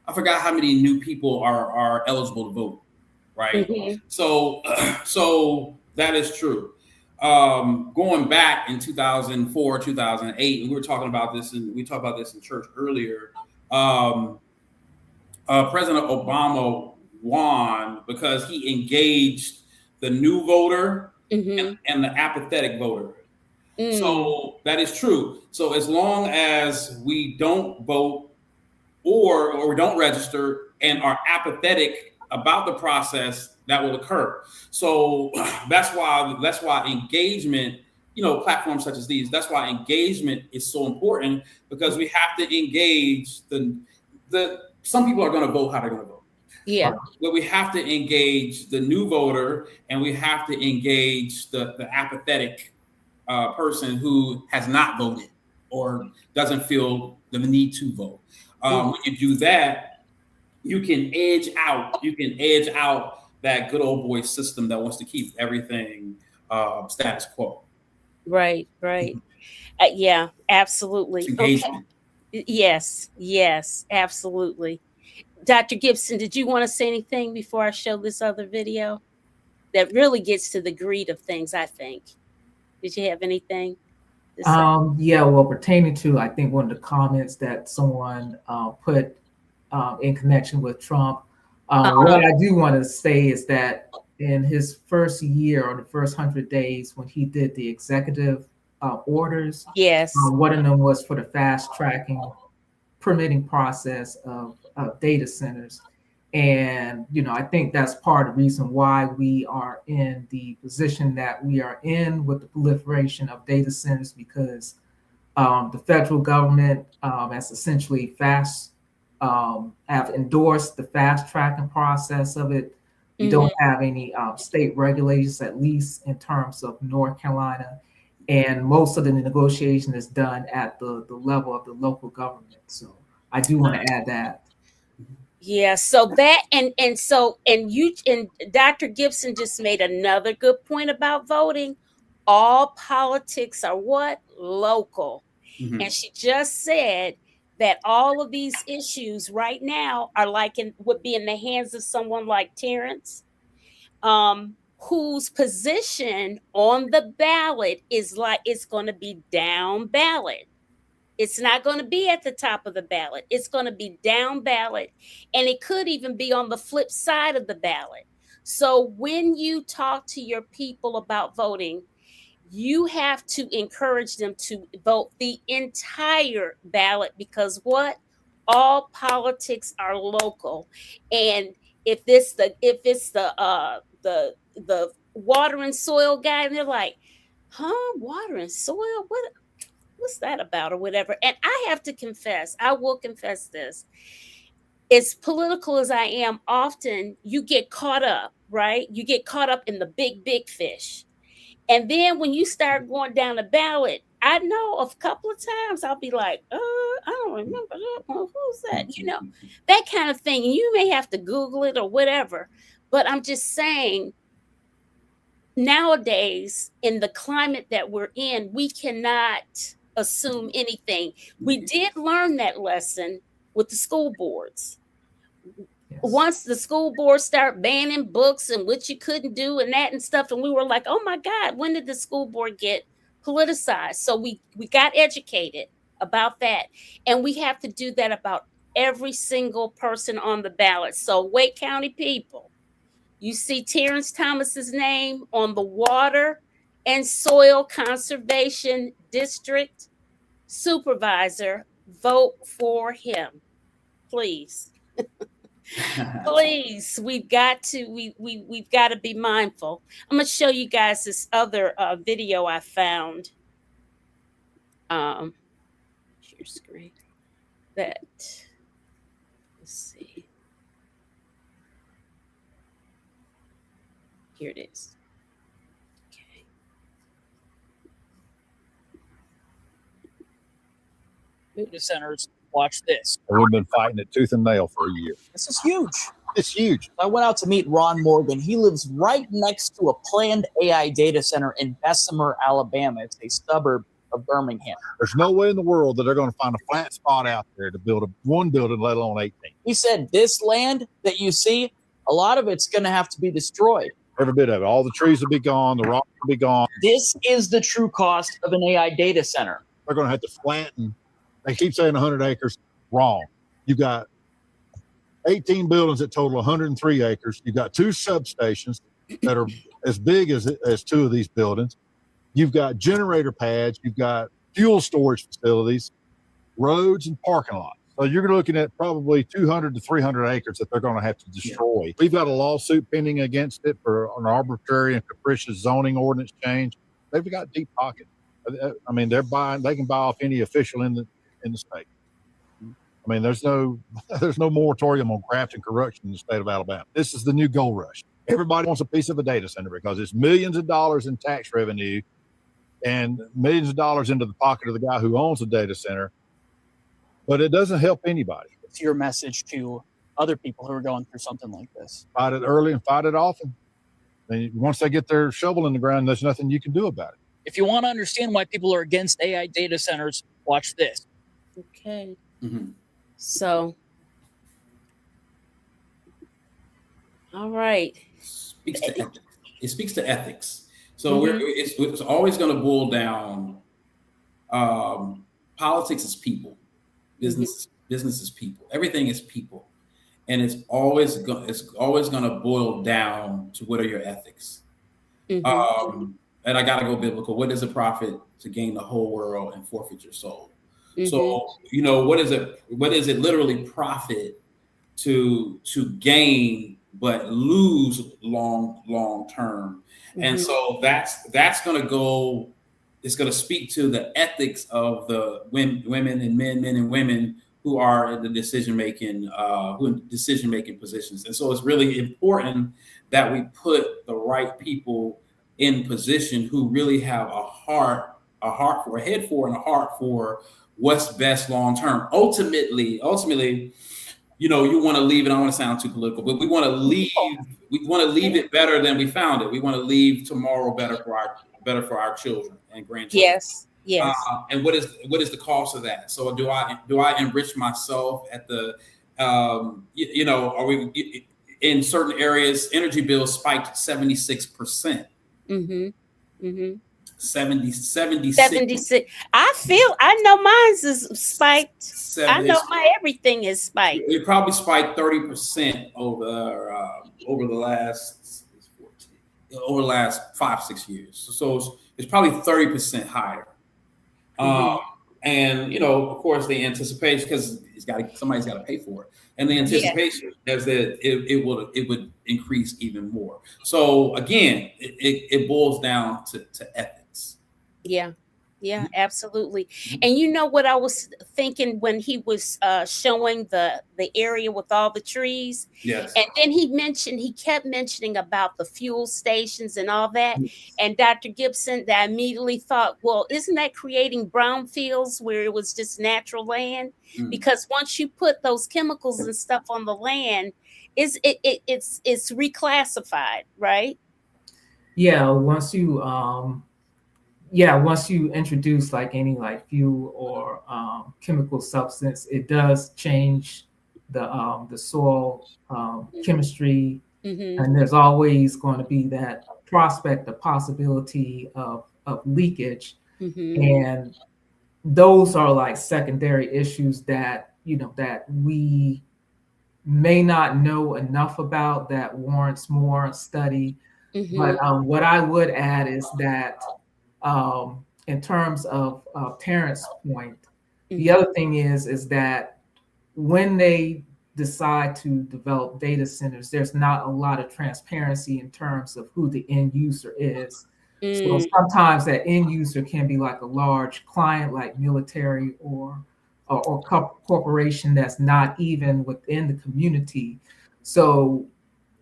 I forgot how many new people are eligible to vote, right? So that is true. Going back in 2004, 2008, and we talked about this in church earlier. President Obama won because he engaged the new voter and the apathetic voter. So that is true. So as long as we don't vote or we don't register and are apathetic about the process, that will occur. So that's why engagement, platforms such as these, that's why engagement is so important, because we have to engage some people are going to vote how they're going to vote. Yeah. But we have to engage the new voter, and we have to engage the apathetic person who has not voted or doesn't feel the need to vote. When you do that, you can edge out that good old boy system that wants to keep everything status quo. Right. Yeah, absolutely. Engagement. Okay. Yes, absolutely. Dr. Gibson, did you want to say anything before I show this other video? that really gets to the greed of things, I think. Did you have anything to say? Yeah, well, pertaining to, I think one of the comments that someone put in connection with Trump, what I do want to say is that in his first year or the first 100 days when he did the executive orders, Yes. one of them was for the fast tracking permitting process of data centers. And, I think that's part of the reason why we are in the position that we are in with the proliferation of data centers, because the federal government has essentially have endorsed the fast tracking process of it. We don't have any state regulators, at least in terms of North Carolina. And most of the negotiation is done at the level of the local government. So I do want to add that. Yeah, so that and Dr. Gibson just made another good point about voting. All politics are what? Local. And she just said that all of these issues right now are would be in the hands of someone like Terence, whose position on the ballot is like it's going to be down ballot. It's not going to be at the top of the ballot. It's going to be down ballot. And it could even be on the flip side of the ballot. So when you talk to your people about voting, you have to encourage them to vote the entire ballot, because what? All politics are local. And if it's the water and soil guy, and they're like, water and soil? What's that about, or whatever. And I have to confess, I will confess this. As political as I am, often you get caught up, right? You get caught up in the big fish. And then when you start going down the ballot, I know of a couple of times I'll be like, I don't remember that one. Who's that? That kind of thing. And you may have to Google it or whatever. But I'm just saying, nowadays, in the climate that we're in, we cannot assume anything. We did learn that lesson with the school boards. Yes. Once the school boards start banning books and what you couldn't do and that and stuff, and we were like, oh my God, when did the school board get politicized? So we got educated about that. And we have to do that about every single person on the ballot. So Wake County people, you see Terence Thomas's name on the Water and Soil Conservation District Supervisor. Vote for him, please. Please, we've got to be mindful. I'm going to show you guys this other video I found. Share screen. Let's see. Here it is. Okay. Data centers. Watch this. We've been fighting it tooth and nail for a year. This is huge. It's huge. I went out to meet Ron Morgan. He lives right next to a planned AI data center in Bessemer, Alabama. It's a suburb of Birmingham. There's no way in the world that they're going to find a flat spot out there to build one building, let alone 18. He said this land that you see, a lot of it's going to have to be destroyed. Every bit of it. All the trees will be gone. The rocks will be gone. This is the true cost of an AI data center. They're going to have to flatten. They keep saying 100 acres. Wrong. You've got 18 buildings that total 103 acres. You've got 2 substations that are as big as two of these buildings. You've got generator pads. You've got fuel storage facilities, roads, and parking lots. So you're looking at probably 200 to 300 acres that they're going to have to destroy. Yeah. We've got a lawsuit pending against it for an arbitrary and capricious zoning ordinance change. They've got deep pockets. I mean, they can buy off any official in the state. I mean, there's no moratorium on graft and corruption in the state of Alabama. This is the new gold rush. Everybody wants a piece of a data center because it's millions of dollars in tax revenue and millions of dollars into the pocket of the guy who owns the data center. But it doesn't help anybody. It's your message to other people who are going through something like this. Fight it early and fight it often. And once they get their shovel in the ground, there's nothing you can do about it. If you want to understand why people are against AI data centers, watch this. Okay. Mm-hmm. So, all right. it speaks to ethics. So it's always going to boil down. Politics is people, business is people. Everything is people, and it's always going to boil down to what are your ethics. And I got to go biblical. What is a profit to gain the whole world and forfeit your soul? So what is it? What is it literally profit to gain but lose long term? And so that's going to go. It's going to speak to the ethics of the women and men and women who are in the decision making positions. And so it's really important that we put the right people in position who really have a head for, and a heart for what's best long term. Ultimately, you want to leave it. I don't want to sound too political, but we want to leave it better than we found it. We want to leave tomorrow better for our children and grandchildren. Yes. And what is the cost of that? So do I enrich myself at the are we in certain areas? Energy bills spiked 76%. 76. I know mine's is spiked. I know my everything is spiked. It probably spiked 30% over the last 5-6 years. So it's probably 30% higher. And of course, the anticipation, because somebody's got to pay for it, and the anticipation is that it would increase even more. So again, it boils down to ethics. Yeah, absolutely. And you know what I was thinking when he was showing the area with all the trees? Yes. And then he kept mentioning about the fuel stations and all that. And Dr. Gibson, I immediately thought, well, isn't that creating brownfields where it was just natural land? Because once you put those chemicals and stuff on the land, it's reclassified, right? Yeah, once you introduce like any like fuel or chemical substance, it does change the soil chemistry, and there's always going to be that the possibility of leakage, and those are like secondary issues that that we may not know enough about, that warrants more study. But what I would add is that in terms of Terrence's point, the other thing is that when they decide to develop data centers, there's not a lot of transparency in terms of who the end user is. So sometimes that end user can be like a large client, like military or corporation that's not even within the community. So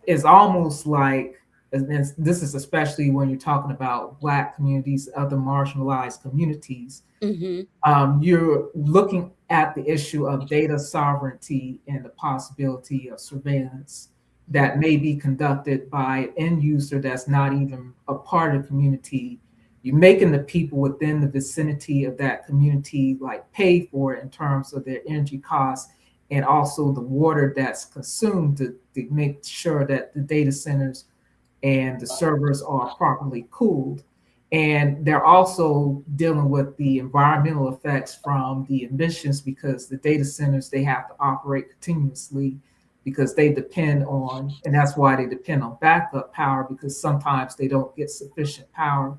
it's almost like, and this is especially when you're talking about Black communities, other marginalized communities, you're looking at the issue of data sovereignty and the possibility of surveillance that may be conducted by an end user that's not even a part of the community. You're making the people within the vicinity of that community like pay for it in terms of their energy costs, and also the water that's consumed to make sure that the data centers and the servers are properly cooled. And they're also dealing with the environmental effects from the emissions, because the data centers, they have to operate continuously, because they depend on, and that's why they depend on backup power, because sometimes they don't get sufficient power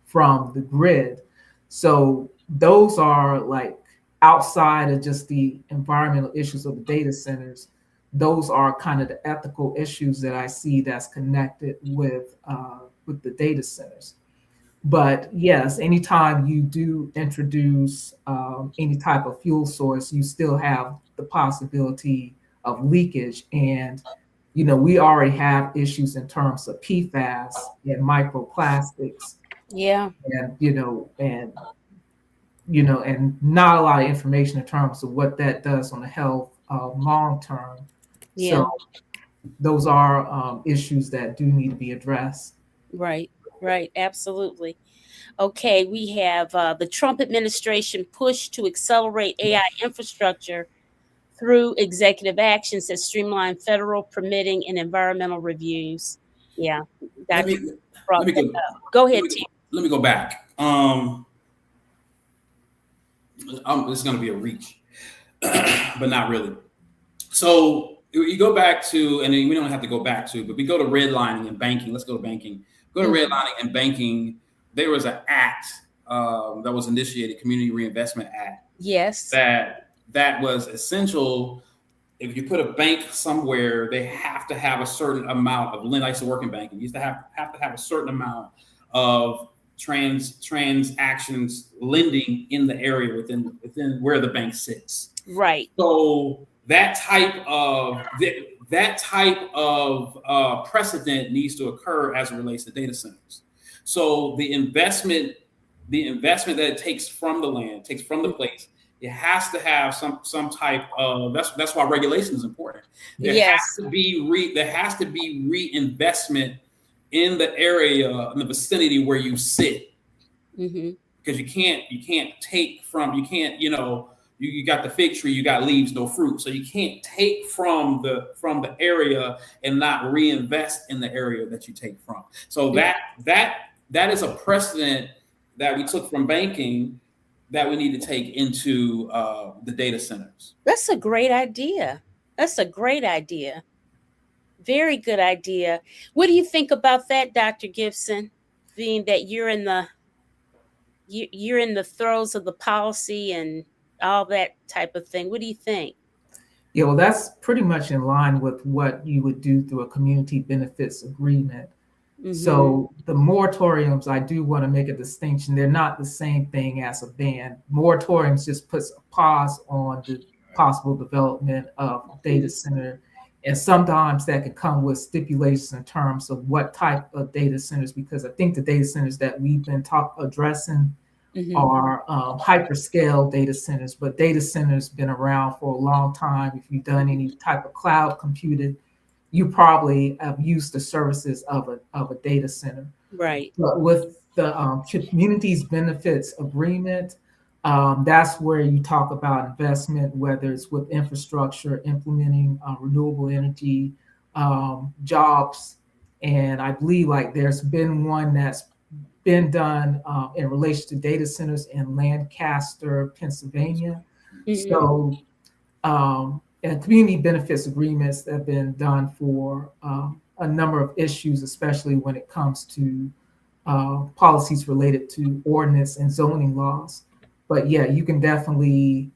from the grid. So those are like outside of just the environmental issues of the data centers. Those are kind of the ethical issues that I see that's connected with the data centers. But yes, anytime you do introduce any type of fuel source, you still have the possibility of leakage. And we already have issues in terms of PFAS and microplastics. Yeah. And not a lot of information in terms of what that does on the health long term. Yeah. So those are issues that do need to be addressed. Right, absolutely. Okay, we have the Trump administration push to accelerate AI infrastructure through executive actions that streamline federal permitting and environmental reviews. Yeah, Let Dr. me brought let me that go. up. Go Let ahead, me, Tim. let me go back. This is going to be a reach, but not really. So you go back to, and we don't have to go back to, but we go to redlining and banking. Let's go to banking. Go to redlining and banking. There was an act that was initiated, Community Reinvestment Act, Yes. that was essential. If you put a bank somewhere, they have to have a certain amount of lend. I used to work in banking. You used to have to have a certain amount of transactions lending in the area within where the bank sits. Right. So that type of precedent needs to occur as it relates to data centers. So the investment that it takes from the land, takes from the place, it has to have some type of, that's why regulation is important. There Yes. has to be reinvestment in the area, in the vicinity where you sit. Because you can't take from, you got the fig tree, you got leaves, no fruit. So you can't take from the area and not reinvest in the area that you take from. So that is a precedent that we took from banking that we need to take into the data centers. That's a great idea. That's a great idea. Very good idea. What do you think about that, Dr. Gibson? Being that you're in the throes of the policy and all that type of thing. What do you think? Yeah, well, that's pretty much in line with what you would do through a community benefits agreement. So the moratoriums, I do want to make a distinction. They're not the same thing as a ban. Moratoriums just puts a pause on the possible development of a data center. And sometimes that can come with stipulations in terms of what type of data centers, because I think the data centers that we've been addressing are hyperscale data centers, but data centers been around for a long time. If you've done any type of cloud computing, you probably have used the services of a data center. Right. But with the communities benefits agreement, that's where you talk about investment, whether it's with infrastructure, implementing renewable energy, jobs. And I believe like there's been one that's been done in relation to data centers in Lancaster, Pennsylvania. So and community benefits agreements that have been done for a number of issues, especially when it comes to policies related to ordinance and zoning laws. But yeah, you can definitely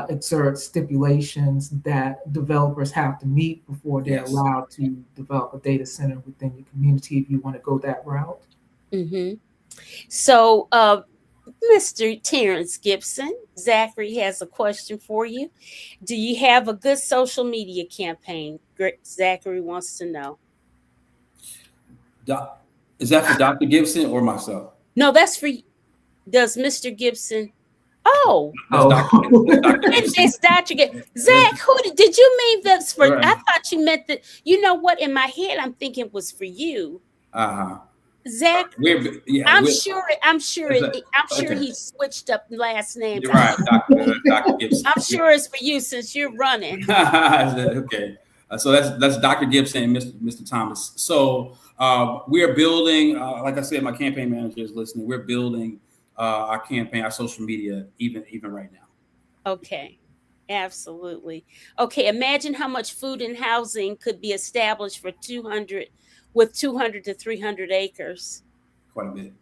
exert stipulations that developers have to meet before they're allowed to develop a data center within your community if you want to go that route. So, Mr. Terence Gibson, Zachary has a question for you. Do you have a good social media campaign? Zachary wants to know. Is that for Dr. Gibson or myself? No, that's for you. Does Mr. Gibson? Oh, that's Dr. Gibson. It's Dr. Gibson. Zach, did you mean that's for? Right. I thought you meant that. You know what? In my head, I'm thinking it was for you. Zach, I'm sure he switched up last names. You're right, Dr. Gibson. I'm sure it's for you since you're running. Okay, so that's Dr. Gibson and Mr. Thomas. So we are building, like I said, my campaign manager is listening. We're building our campaign, our social media, even right now. Okay. Absolutely. Okay, imagine how much food and housing could be established for 200 to 300 acres. Quite a bit.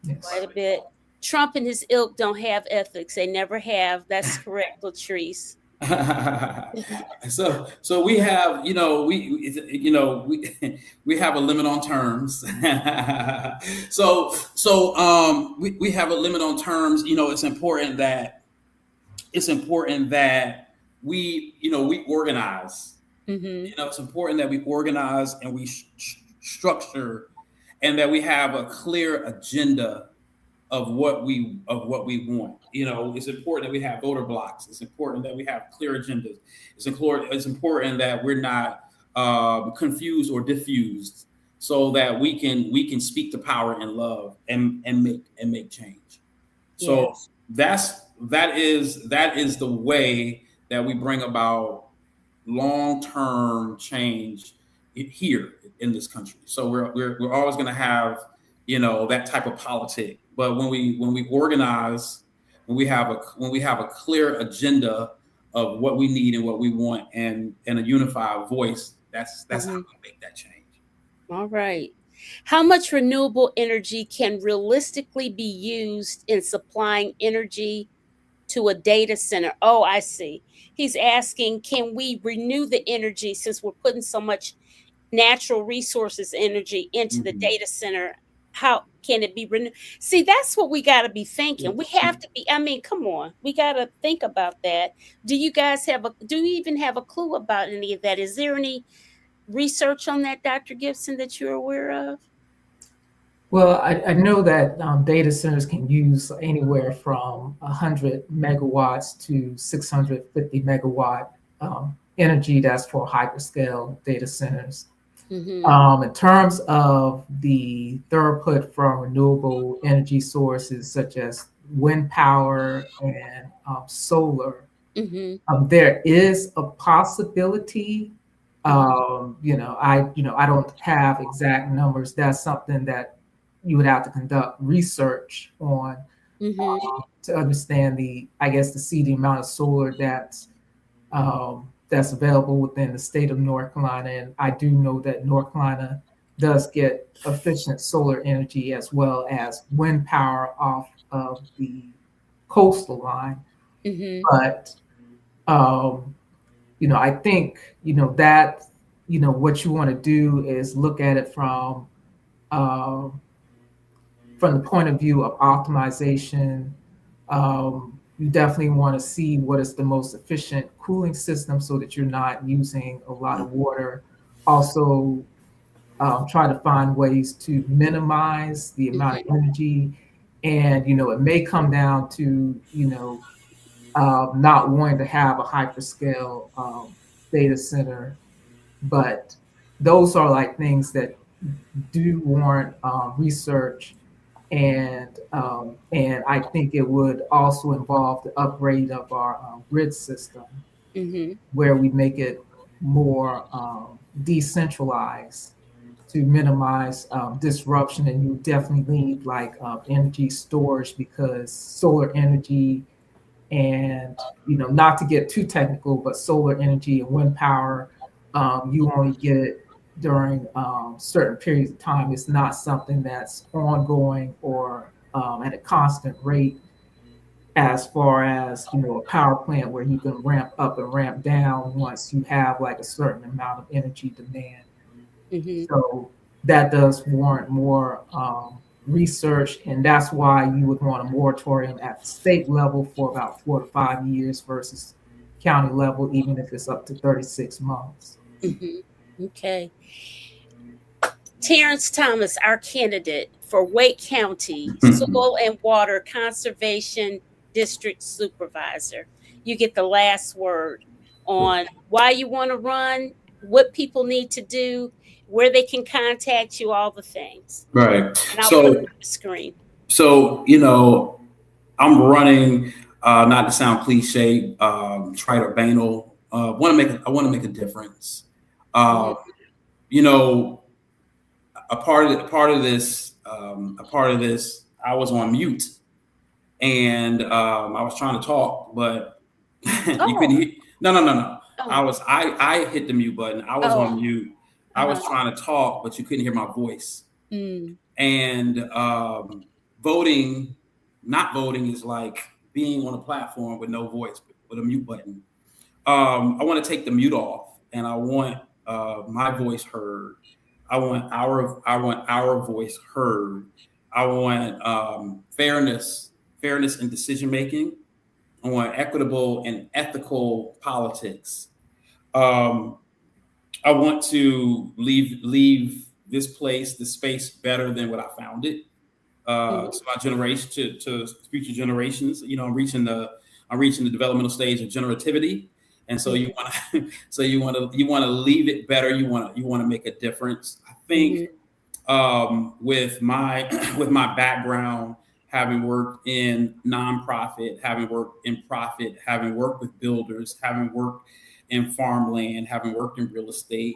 Yes. Quite a bit. Trump and his ilk don't have ethics. They never have. That's correct, Latrice. So we have, we have a limit on terms. We have a limit on terms. It's important that we organize. It's important that we organize and we structure, and that we have a clear agenda of what we want. It's important that we have voter blocks. It's important that we have clear agendas. It's important that we're not confused or diffused, so that we can speak to power and love and make change. So that is the way that we bring about long-term change here in this country. So we're always going to have, that type of politic. But when we organize, when we have a clear agenda of what we need and what we want, and a unified voice, that's how we make that change. All right. How much renewable energy can realistically be used in supplying energy to a data center? Oh, I see. He's asking, can we renew the energy since we're putting so much natural resources energy into the data center? How can it be renewed? See, that's what we got to be thinking. We have to be, I mean, come on. We got to think about that. Do you even have a clue about any of that? Is there any research on that, Dr. Gibson, that you're aware of? Well, I know that data centers can use anywhere from 100 megawatts to 650 megawatt energy. That's for hyperscale data centers. In terms of the throughput from renewable energy sources such as wind power and solar, there is a possibility. I don't have exact numbers. That's something that you would have to conduct research on to understand the amount of solar that's available within the state of North Carolina. And I do know that North Carolina does get efficient solar energy as well as wind power off of the coastal line. But I think that what you want to do is look at it from the point of view of optimization. You definitely want to see what is the most efficient cooling system so that you're not using a lot of water. Also, try to find ways to minimize the amount of energy. And, it may come down to, not wanting to have a hyperscale data center. But those are like things that do warrant research. And I think it would also involve the upgrade of our grid system, where we make it more decentralized to minimize disruption. And you definitely need like energy storage, because solar energy and not to get too technical, but solar energy and wind power, you only get it during certain periods of time. It's not something that's ongoing or at a constant rate, as far as a power plant where you can ramp up and ramp down once you have like a certain amount of energy demand. So that does warrant more research, and that's why you would want a moratorium at the state level for about 4 to 5 years versus county level, even if it's up to 36 months. Okay. Terence Thomas, our candidate for Wake County Soil and Water Conservation District Supervisor. You get the last word on why you want to run, what people need to do, where they can contact you, all the things. Right. And I'll put it on the screen. So, I'm running, not to sound cliche, trite or banal. I want to make a difference. A part of this, I was on mute, and I was trying to talk, but you couldn't hear. No. I hit the mute button. I was on mute. I was trying to talk, but you couldn't hear my voice. And not voting is like being on a platform with no voice, with a mute button. I want to take the mute off, and I want my voice heard. I want our voice heard. I want fairness in decision making. I want equitable and ethical politics. I want to leave this space better than what I found it. To my generation, to future generations. I'm reaching the developmental stage of generativity, and so you want to leave it better. You want to make a difference. I think with my background, having worked in nonprofit, having worked in profit, having worked with builders, having worked in farmland, having worked in real estate,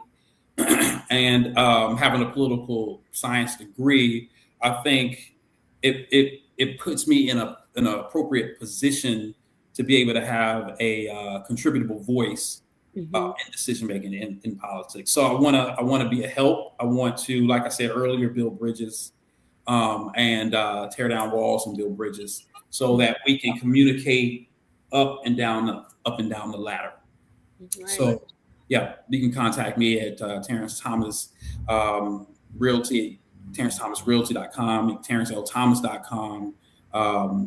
and having a political science degree, I think it puts me in an appropriate position to be able to have a contributable voice Mhm. in decision making in politics. So I want to be a help. I want to, like I said earlier, build bridges and tear down walls and build bridges so that we can communicate up and down the ladder. Right. So yeah, you can contact me at Terence Thomas Realty, TerenceThomasRealty.com, TerenceLThomas.com.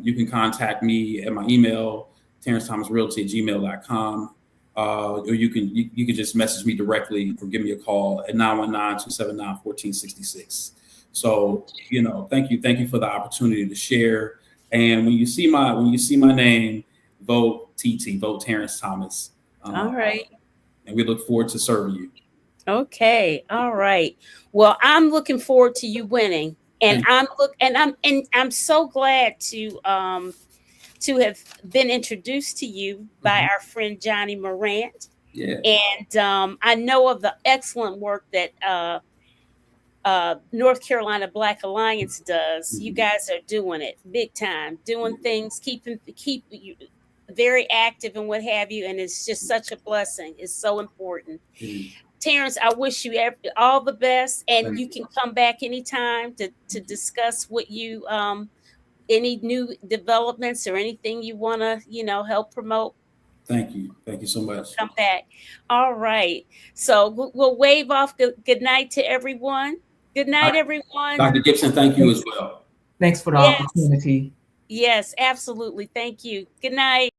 You can contact me at my email, TerenceThomasRealty@gmail.com. Or you can just message me directly or give me a call at 919-279-1466. So, thank you for the opportunity to share. And when you see my name, vote TT, vote Terence Thomas. All right. And we look forward to serving you. Okay. All right. Well, I'm looking forward to you winning, and I'm so glad to have been introduced to you by our friend Johnny Morant. Yeah. And I know of the excellent work that North Carolina Black Alliance does. You guys are doing it big time, doing things, keep you very active and what have you. And it's just such a blessing. It's so important. Terence, I wish you all the best, and you can come back anytime to discuss what you any new developments or anything you want to help promote. Thank you so much. Come back. All right, so we'll wave off. Good night to everyone. Good night, everyone. Dr. Gibson, thank you as well. Thanks for the opportunity. Yes, absolutely. Thank you. Good night.